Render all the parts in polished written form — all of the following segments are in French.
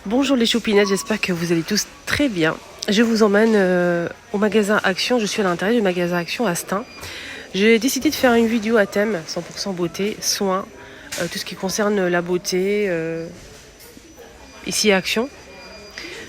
Bonjour les choupinettes, j'espère que vous allez tous très bien. Je vous emmène au magasin Action, je suis à l'intérieur du magasin Action à Stein. J'ai décidé de faire une vidéo à thème 100% beauté, soins, tout ce qui concerne la beauté, ici à Action.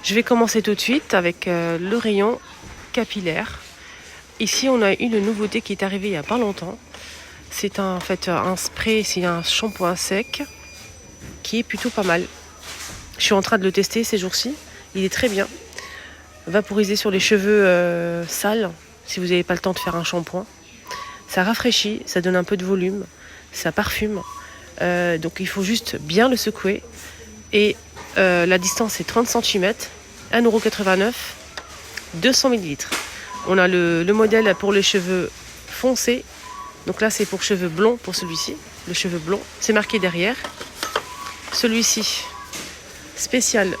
Je vais commencer tout de suite avec le rayon capillaire. Ici on a une nouveauté qui est arrivée il n'y a pas longtemps. C'est en fait un spray, c'est un shampoing sec qui est plutôt pas mal. Je suis en train de le tester ces jours-ci. Il est très bien. Vaporisé sur les cheveux sales, si vous n'avez pas le temps de faire un shampoing. Ça rafraîchit, ça donne un peu de volume, ça parfume. Donc il faut juste bien le secouer. Et la distance est 30 cm, 1,89 €, 200 ml. On a le modèle pour les cheveux foncés. Donc là c'est pour cheveux blonds pour celui-ci. Le cheveu blond, c'est marqué derrière. Celui-ci, spécial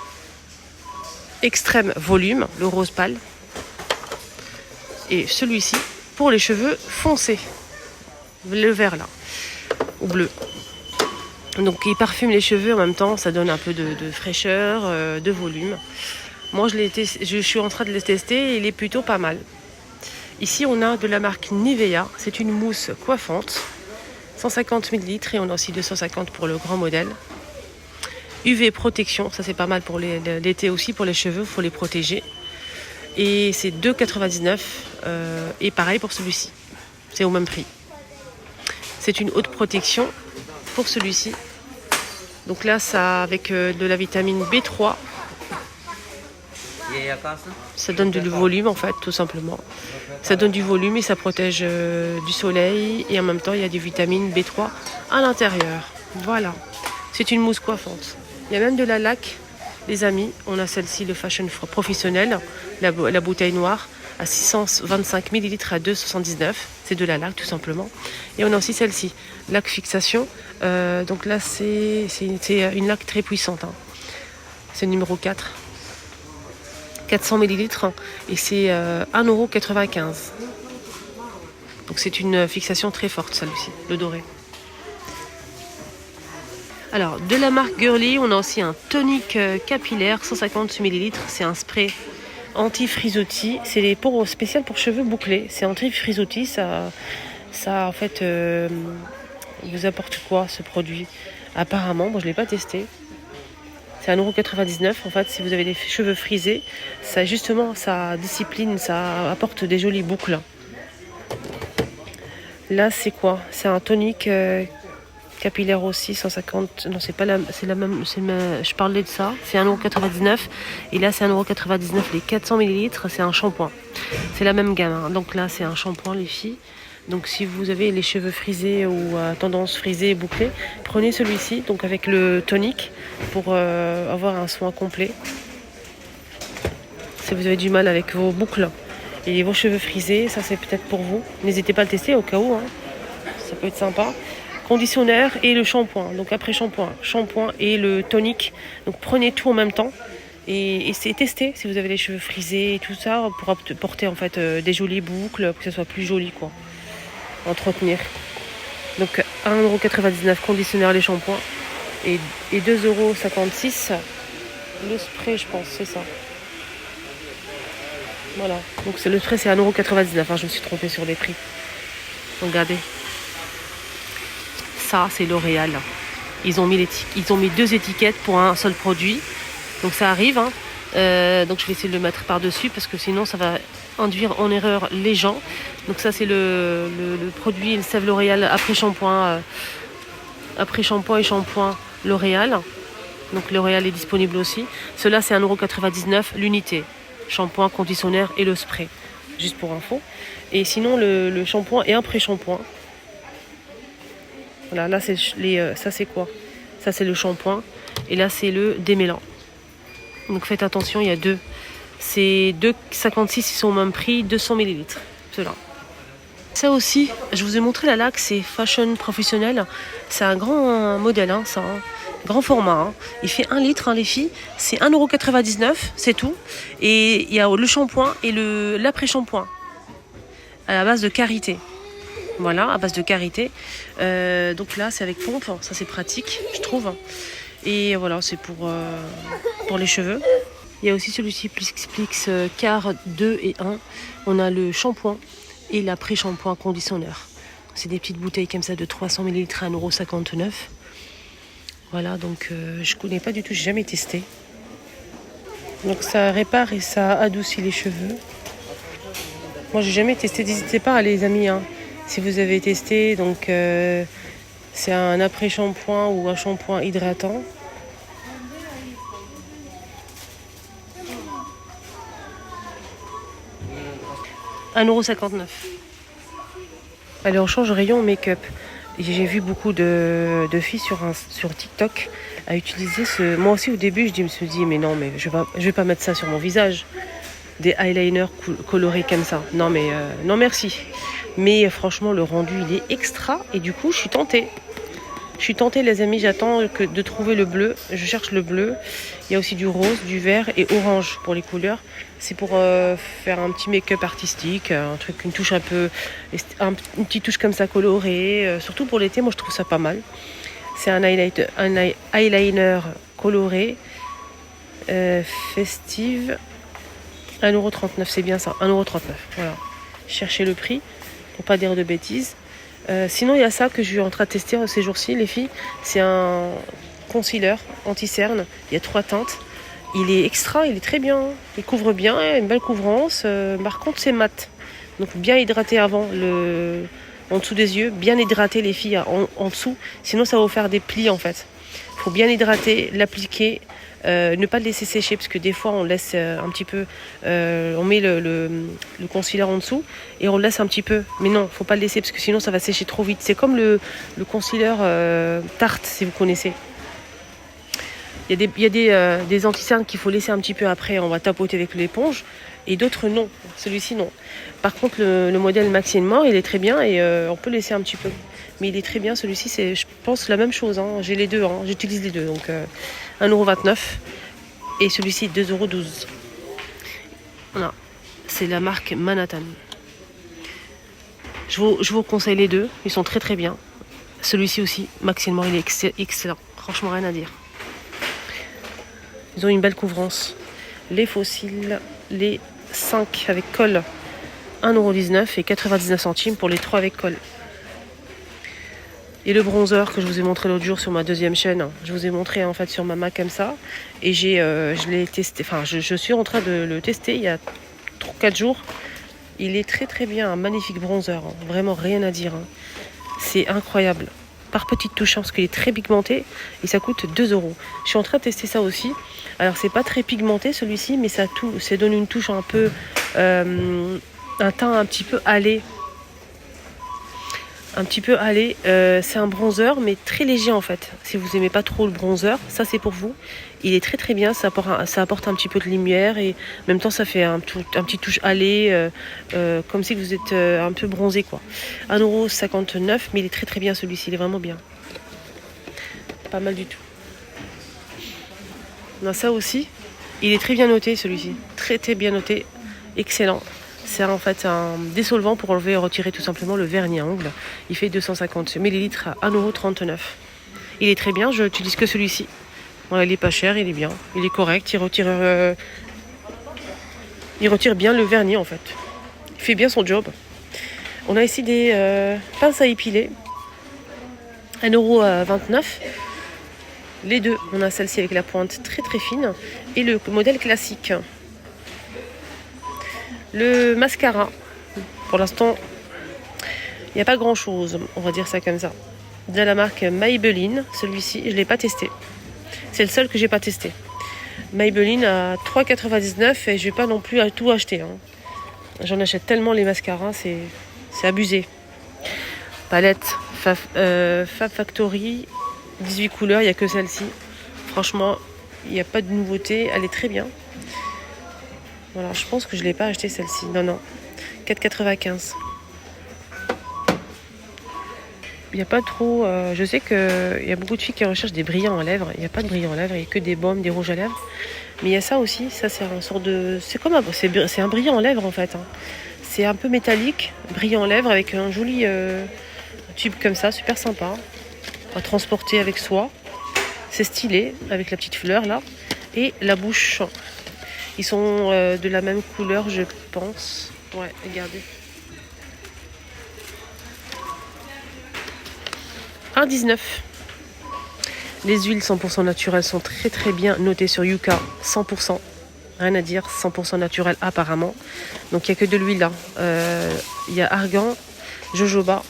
extrême volume, le rose pâle. Et celui-ci pour les cheveux foncés, le vert là, ou bleu. Donc il parfume les cheveux en même temps, ça donne un peu de fraîcheur, de volume. Moi je suis en train de le tester et il est plutôt pas mal. Ici on a de la marque Nivea, c'est une mousse coiffante, 150 ml et on a aussi 250 pour le grand modèle. UV protection, ça c'est pas mal pour l'été aussi, pour les cheveux, il faut les protéger. Et c'est 2,99 €, et pareil pour celui-ci, c'est au même prix. C'est une haute protection pour celui-ci. Donc là, ça avec de la vitamine B3. Ça donne du volume en fait, tout simplement. Ça donne du volume et ça protège du soleil. Et en même temps, il y a des vitamines B3 à l'intérieur. Voilà, c'est une mousse coiffante. Il y a même de la laque, les amis. On a celle-ci, le Fashion Professionnel, la bouteille noire, à 625 ml à 2,79 €. C'est de la laque, tout simplement. Et on a aussi celle-ci, laque fixation. Donc là, c'est une laque très puissante. Hein. C'est le numéro 4. 400 ml et c'est 1,95 €. Donc c'est une fixation très forte, celle-ci, le doré. Alors, de la marque Girly, on a aussi un tonique capillaire, 150 ml. C'est un spray anti-frisottis. C'est les pots spécial pour cheveux bouclés. C'est anti-frisottis. Ça en fait, vous apporte quoi ce produit? Apparemment, moi je ne l'ai pas testé. C'est 1,99 € en fait. Si vous avez des cheveux frisés, ça justement, ça discipline, ça apporte des jolies boucles. Là, c'est quoi? C'est un tonique capillaire aussi, 150, non c'est pas la, c'est la même, je parlais de ça, c'est 1,99 € et là c'est 1,99 € les 400 ml, c'est un shampoing. C'est la même gamme, hein. Donc là c'est un shampoing les filles. Donc si vous avez les cheveux frisés ou tendance frisée et bouclée, prenez celui-ci, donc avec le tonique pour avoir un soin complet. Si vous avez du mal avec vos boucles et vos cheveux frisés, ça c'est peut-être pour vous. N'hésitez pas à le tester au cas où, hein. Ça peut être sympa. Conditionnaire et le shampoing. Donc après shampoing et le tonique. Donc prenez tout en même temps et testez si vous avez les cheveux frisés et tout ça pour porter en fait des jolies boucles, que ce soit plus joli quoi. Entretenir. Donc 1,99 € conditionnaire, les shampoings et 2,56 € le spray, je pense, c'est ça. Voilà. Donc c'est le spray, c'est 1,99 €, hein, je me suis trompée sur les prix. Regardez. Ça, c'est L'Oréal. Ils ont mis 2 étiquettes pour un seul produit. Donc ça arrive. Hein. Donc je vais essayer de le mettre par-dessus parce que sinon ça va induire en erreur les gens. Donc ça c'est le produit, le sève L'Oréal après shampoing et shampoing L'Oréal. Donc L'Oréal est disponible aussi. Cela c'est 1,99 € l'unité. Shampoing, conditionnaire et le spray. Juste pour info. Et sinon le shampoing et un pré-shampoing. Voilà, là c'est ça c'est quoi? Ça c'est le shampoing et là c'est le démêlant. Donc faites attention, il y a deux. C'est 2,56 €, ils sont au même prix, 200 ml. Ceux-là. Ça aussi, je vous ai montré la laque, c'est Fashion Professionnel. C'est un grand modèle, hein, ça, hein. Grand format. Hein. Il fait 1 litre, hein, les filles. C'est 1,99 €, c'est tout. Et il y a le shampoing et l'après-shampoing à la base de karité. Voilà, à base de karité. Donc là, c'est avec pompe. Ça, c'est pratique, je trouve. Et voilà, c'est pour pour les cheveux. Il y a aussi celui-ci Plix Car 2 et 1. On a le shampoing et l'après-shampoing conditionneur. C'est des petites bouteilles comme ça de 300 ml à 1,59 €. Voilà, donc je connais pas du tout, j'ai jamais testé. Donc ça répare et ça adoucit les cheveux. Moi j'ai jamais testé, n'hésitez pas les amis, hein, si vous avez testé. Donc c'est un après-shampoing ou un shampoing hydratant. « 1,59 €. Allez, on change rayon make-up. J'ai vu beaucoup de filles sur TikTok à utiliser ce... Moi aussi au début je me suis dit mais non, mais je vais pas mettre ça sur mon visage. Des eyeliners colorés comme ça. Non mais non merci. Mais franchement le rendu il est extra et du coup je suis tentée. Je suis tentée les amis, j'attends de trouver le bleu. Je cherche le bleu. Il y a aussi du rose, du vert et orange pour les couleurs. C'est pour faire un petit make-up artistique, un truc, une touche un peu, une petite touche comme ça colorée. Surtout pour l'été, moi je trouve ça pas mal. C'est un eyeliner coloré, festive, 1,39 €, c'est bien ça, 1,39 €. Voilà. Cherchez le prix pour pas dire de bêtises. Sinon il y a ça que je suis en train de tester ces jours-ci les filles, c'est un concealer anti-cerne, il y a 3 teintes, il est extra, il est très bien, il couvre bien, il a une belle couvrance, par contre c'est mat, donc bien hydrater avant en dessous des yeux, bien hydrater les filles en dessous, sinon ça va vous faire des plis en fait. Il faut bien hydrater, l'appliquer, ne pas le laisser sécher parce que des fois on laisse un petit peu, on met le concealer en dessous et on le laisse un petit peu, mais non, faut pas le laisser parce que sinon ça va sécher trop vite. C'est comme le concealer Tarte, si vous connaissez. Il y a des anti-cernes qu'il faut laisser un petit peu après, on va tapoter avec l'éponge, et d'autres non, celui-ci non. Par contre le modèle Maximum il est très bien et on peut laisser un petit peu, mais il est très bien. Celui-ci c'est je pense la même chose, hein. J'ai les deux, hein. J'utilise les deux, donc 1,29 € et celui-ci 2,12 €. Voilà, c'est la marque Manhattan. Je vous conseille les deux, ils sont très très bien. Celui-ci aussi, Maximum, il est excellent, franchement rien à dire. Ils ont une belle couvrance. Les fossiles, les 5 avec colle, 1,19 € et 99 centimes pour les 3 avec colle. Et le bronzer que je vous ai montré l'autre jour sur ma deuxième chaîne, je vous ai montré en fait sur ma Mac comme ça. Et je l'ai testé, enfin je suis en train de le tester il y a 4 jours. Il est très très bien, un magnifique bronzer, hein. Vraiment rien à dire, hein. C'est incroyable. Par petites touches, hein, parce qu'il est très pigmenté et ça coûte 2 €. Je suis en train de tester ça aussi. Alors c'est pas très pigmenté celui-ci, mais ça donne une touche un peu, un teint un petit peu allé. C'est un bronzer mais très léger en fait. Si vous aimez pas trop le bronzer, ça c'est pour vous. Il est très très bien, ça apporte un petit peu de lumière et en même temps ça fait un petit touche allé, comme si vous êtes un peu bronzé quoi. 1,59 €, mais il est très très bien celui-ci, il est vraiment bien. Pas mal du tout. On a ça aussi, il est très bien noté celui-ci, très très bien noté, excellent. C'est en fait un dissolvant pour enlever et retirer tout simplement le vernis à ongles. Il fait 250 ml à 1,39 €. Il est très bien, je n'utilise que celui-ci. Voilà, il est pas cher, il est bien, il est correct, il retire bien le vernis en fait. Il fait bien son job. On a ici des pinces à épiler, 1,29 €. Les deux, on a celle-ci avec la pointe très très fine et le modèle classique. Le mascara, pour l'instant, il n'y a pas grand chose, on va dire ça comme ça. De la marque Maybelline, celui-ci, je ne l'ai pas testé. C'est le seul que j'ai pas testé. Maybelline à 3,99 € et je vais pas non plus à tout acheter, hein. J'en achète tellement les mascaras, c'est abusé. Palette Fab Factory, 18 couleurs, il n'y a que celle-ci. Franchement, il n'y a pas de nouveauté, elle est très bien. Voilà, je pense que je ne l'ai pas acheté celle-ci. Non, 4,95 €. Il n'y a pas trop... je sais qu'il y a beaucoup de filles qui recherchent des brillants à lèvres. Il n'y a pas de brillants à lèvres, il n'y a que des baumes, des rouges à lèvres. Mais il y a ça aussi, ça c'est un sorte de... C'est un brillant en lèvres en fait, hein. C'est un peu métallique, brillant en lèvres avec un joli tube comme ça, super sympa. À transporter avec soi. C'est stylé, avec la petite fleur là. et la bouche. Ils sont de la même couleur, je pense. Ouais, regardez. 1,19 €. Les huiles 100% naturelles sont très très bien notées sur Yuka. 100%. Rien à dire, 100% naturel apparemment. Donc il n'y a que de l'huile là. Il y a argan, jojoba.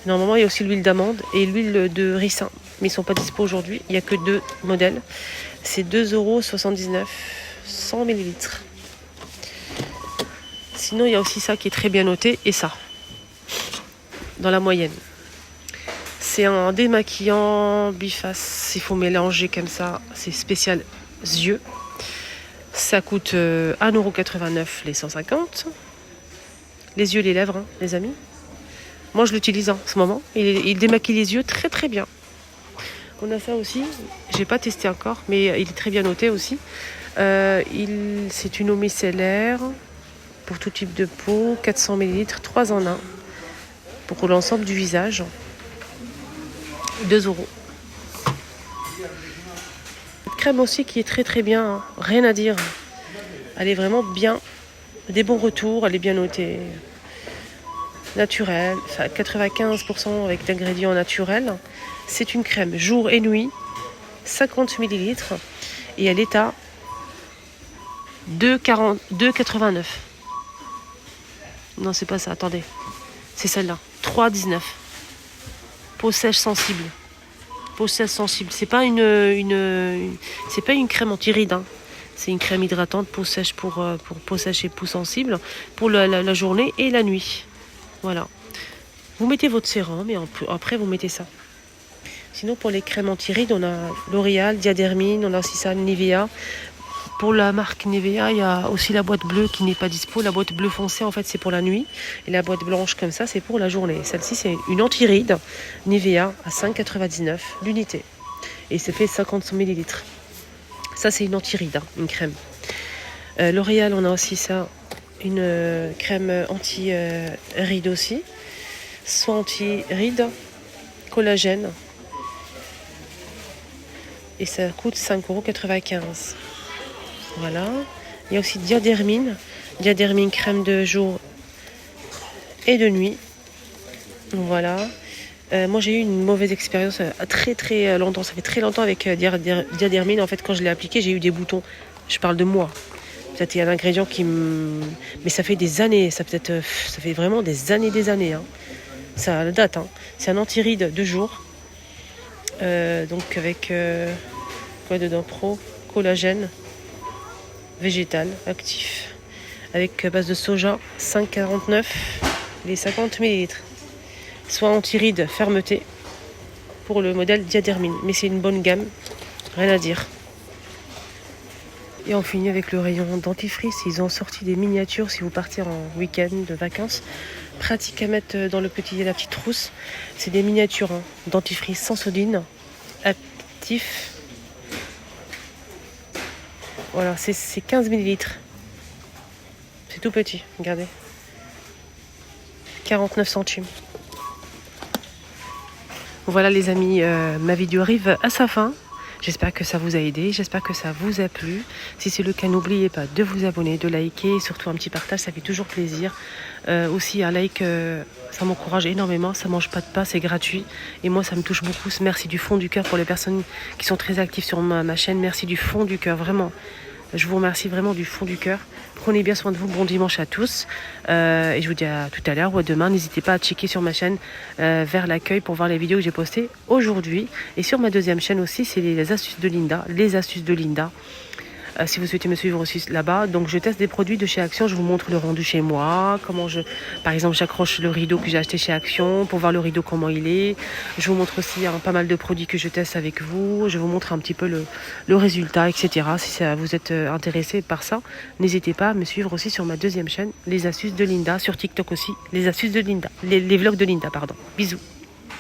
Normalement il y a aussi l'huile d'amande et l'huile de ricin. Mais ils ne sont pas dispo aujourd'hui. Il n'y a que 2 modèles. C'est 2,79 €, 100 ml. Sinon il y a aussi ça qui est très bien noté et ça. Dans la moyenne. C'est un démaquillant biface. Il faut mélanger comme ça. C'est spécial yeux. Ça coûte 1,89 € les 150. Les yeux, les lèvres, hein, les amis. Moi, je l'utilise en ce moment. Il démaquille les yeux très très bien. On a ça aussi. J'ai pas testé encore, mais il est très bien noté aussi. C'est une eau micellaire pour tout type de peau. 400 ml, 3 en 1. Pour l'ensemble du visage. 2 €. Crème aussi qui est très très bien, hein. Rien à dire. Elle est vraiment bien, des bons retours, elle est bien notée. Naturelle, enfin 95% avec d'ingrédients naturels. C'est une crème jour et nuit, 50 ml et elle est à 2,89 €. Non, c'est pas ça, attendez. C'est celle-là, 3,19 €. Peau sèche sensible. Peau sèche sensible. C'est pas c'est pas une crème anti-rides, hein. C'est une crème hydratante peau sèche pour peau sèche et peau sensible pour la journée et la nuit. Voilà. Vous mettez votre sérum et après vous mettez ça. Sinon pour les crèmes anti-rides, on a L'Oréal, Diadermine, on a aussi ça Nivea. Pour la marque Nivea, il y a aussi la boîte bleue qui n'est pas dispo. La boîte bleue foncée, en fait, c'est pour la nuit. Et la boîte blanche comme ça, c'est pour la journée. Celle-ci, c'est une anti-ride Nivea à 5,99 € l'unité. Et c'est fait 50 ml. Ça, c'est une anti-ride, hein, une crème. L'Oréal, on a aussi ça, une crème anti-ride aussi. Soit anti-ride, collagène. Et ça coûte 5,95 €. Voilà. Il y a aussi Diadermine. Diadermine crème de jour et de nuit. Voilà. Moi j'ai eu une mauvaise expérience très très longtemps. Ça fait très longtemps avec Diadermine. En fait quand je l'ai appliqué j'ai eu des boutons. Je parle de moi. Peut-être il y a un ingrédient qui me... Mais ça fait des années. Ça fait vraiment des années. Hein. Ça date. Hein. C'est un anti-ride de jour. Donc avec quoi dedans? Collagène végétal actif avec base de soja, 5,49 les 50 ml. Soit anti-ride fermeté pour le modèle Diadermine, mais c'est une bonne gamme, rien à dire. Et on finit avec le rayon dentifrice. Ils ont sorti des miniatures si vous partez en week-end de vacances, pratique à mettre dans la petite trousse. C'est des miniatures, hein, dentifrice sans sodine, actif. Voilà, c'est 15 ml. C'est tout petit, regardez. 49 centimes. Voilà les amis, ma vidéo arrive à sa fin. J'espère que ça vous a aidé, j'espère que ça vous a plu. Si c'est le cas, n'oubliez pas de vous abonner, de liker, et surtout un petit partage, ça fait toujours plaisir. Aussi un like, ça m'encourage énormément, ça mange pas de pas, c'est gratuit. Et moi ça me touche beaucoup, merci du fond du cœur pour les personnes qui sont très actives sur ma chaîne. Merci du fond du cœur, vraiment. Je vous remercie vraiment du fond du cœur. Prenez bien soin de vous. Bon dimanche à tous. Et je vous dis à tout à l'heure ou à demain. N'hésitez pas à checker sur ma chaîne vers l'accueil pour voir les vidéos que j'ai postées aujourd'hui. Et sur ma deuxième chaîne aussi, c'est les astuces de Linda. Les astuces de Linda. Si vous souhaitez me suivre aussi là-bas. Donc je teste des produits de chez Action. Je vous montre le rendu chez moi. Par exemple, j'accroche le rideau que j'ai acheté chez Action pour voir le rideau comment il est. Je vous montre aussi pas mal de produits que je teste avec vous. Je vous montre un petit peu le résultat, etc. Si ça, vous êtes intéressé par ça, n'hésitez pas à me suivre aussi sur ma deuxième chaîne, les astuces de Linda. Sur TikTok aussi, les astuces de Linda. Les vlogs de Linda, pardon. Bisous.